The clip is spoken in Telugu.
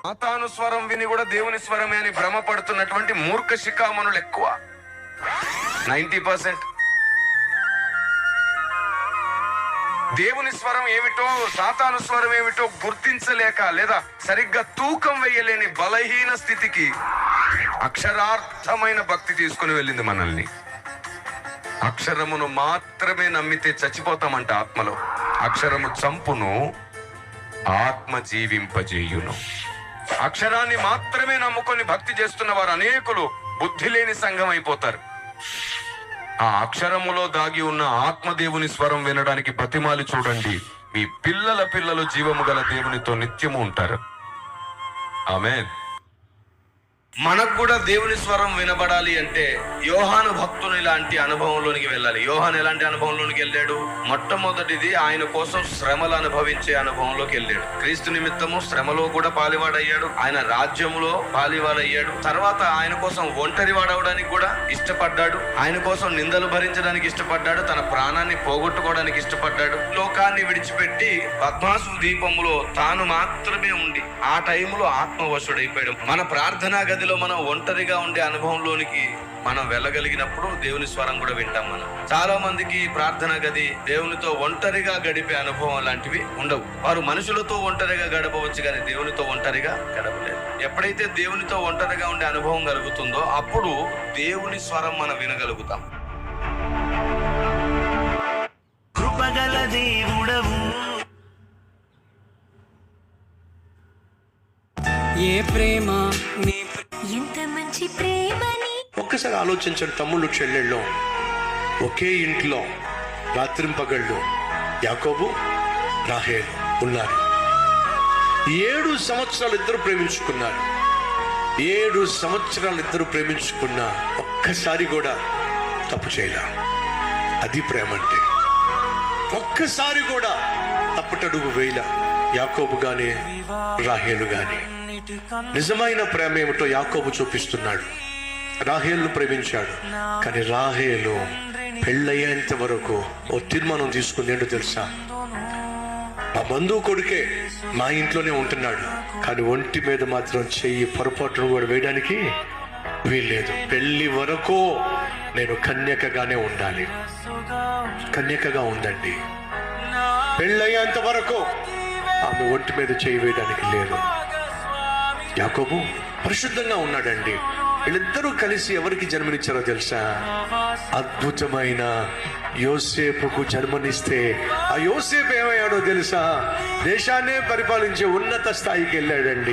సాతాను స్వరం విని కూడా దేవుని స్వరమే అని భ్రమపడుతున్నటువంటి మూర్ఖ శిఖామణులు ఎక్కువ, 90%. దేవుని స్వరం ఏమిటో సాతాను స్వరం ఏమిటో గుర్తించలేక లేదా సరిగ్గా తూకం వేయలేని బలహీన స్థితికి అక్షరార్థమైన భక్తి తీసుకుని వెళ్ళింది మనల్ని. అక్షరమును మాత్రమే నమ్మితే చచ్చిపోతామంట ఆత్మలో. అక్షరము చంపును, ఆత్మ జీవింపజేయును. అక్షరాన్ని మాత్రమే నమ్ముకొని భక్తి చేస్తున్న వారు అనేకులు బుద్ధి లేని సంఘం అయిపోతారు. ఆ అక్షరములో దాగి ఉన్న ఆత్మదేవుని స్వరం వినడానికి ప్రతిమాలి చూడండి. మీ పిల్లల పిల్లలు జీవము గల దేవునితో నిత్యము ఉంటారు. ఆమేన్. మనకు కూడా దేవుని స్వరం వినబడాలి అంటే యోహాను భక్తుని లాంటి అనుభవంలోనికి వెళ్ళాలి. యోహాను ఎలాంటి అనుభవంలోనికి వెళ్ళాడు? మొట్టమొదటిది ఆయన కోసం శ్రమలు అనుభవించే అనుభవంలోకి వెళ్ళాడు. క్రీస్తు నిమిత్తము శ్రమలో కూడా పాలివాడయ్యాడు, ఆయన రాజ్యములో పాలివాడయ్యాడు. తర్వాత ఆయన కోసం ఒంటరి వాడవడానికి కూడా ఇష్టపడ్డాడు, ఆయన కోసం నిందలు భరించడానికి ఇష్టపడ్డాడు, తన ప్రాణాన్ని పోగొట్టుకోవడానికి ఇష్టపడ్డాడు. లోకాన్ని విడిచిపెట్టి పద్మాసు దీపములో తాను మాత్రమే ఉండి ఆ టైంలో ఆత్మవశుడైపోయాడు. మన ప్రార్థనా గదిలో మనం ఒంటరిగా ఉండే అనుభవంలోనికి మనం వెళ్ళగలిగినప్పుడు దేవుని స్వరం కూడా వింటాం. మనం చాలా మందికి ప్రార్థనా గది దేవునితో ఒంటరిగా గడిపే అనుభవం లాంటివి ఉండవు. వారు మనుషులతో ఒంటరిగా గడపవచ్చు కానీ దేవునితో ఒంటరిగా గడపలేదు. ఎప్పుడైతే దేవునితో ఒంటరిగా ఉండే అనుభవం కలుగుతుందో అప్పుడు దేవుని స్వరం మనం వినగలుగుతాం. కృపగల దేవుడవు, ఏ ప్రేమ ఎంత మంచి ప్రేమని. ఒక్కసారి ఆలోచించండి. తమ్ముళ్ళు చెల్లెళ్ళు ఒకే ఇంట్లో రాత్రింపగళ్ళు యాకోబు రాహేలు ఉన్నారు. 7 సంవత్సరాలు ఇద్దరు ప్రేమించుకున్నారు. 7 సంవత్సరాలు ఇద్దరు ప్రేమించుకున్నా ఒక్కసారి కూడా తప్పు చేయలే. అది ప్రేమ అంటే. ఒక్కసారి కూడా తప్పుటడుగు వేయల యాకోబు గాని రాహేలు గాని. నిజమైన ప్రేమ ఏమిటో యాకోబు చూపిస్తున్నాడు. రాహేలును ప్రేమించాడు కానీ రాహేలు పెళ్ళయ్యేంత వరకు ఓ తీర్మానం తీసుకుంది. ఏంటో తెలుసా? మా బంధువు కొడుకే మా ఇంట్లోనే ఉంటున్నాడు కానీ ఒంటి మీద మాత్రం చెయ్యి పొరపాటును కూడా వేయడానికి వీల్లేదు. పెళ్లి వరకు నేను కన్యకగానే ఉండాలి. కన్యకగా ఉందండి. పెళ్ళయ్యేంత వరకు ఆమె ఒంటి మీద చేయి వేయడానికి లేదు. యాకోబు పరిశుద్ధంగా ఉన్నాడండి. వీళ్ళిద్దరూ కలిసి ఎవరికి జన్మనిచ్చారో తెలుసా? అద్భుతమైన యోసేపుకు జన్మనిస్తే ఆ యోసేపు ఏమయ్యాడో తెలుసా? దేశాన్నే పరిపాలించే ఉన్నత స్థాయికి వెళ్ళాడండి.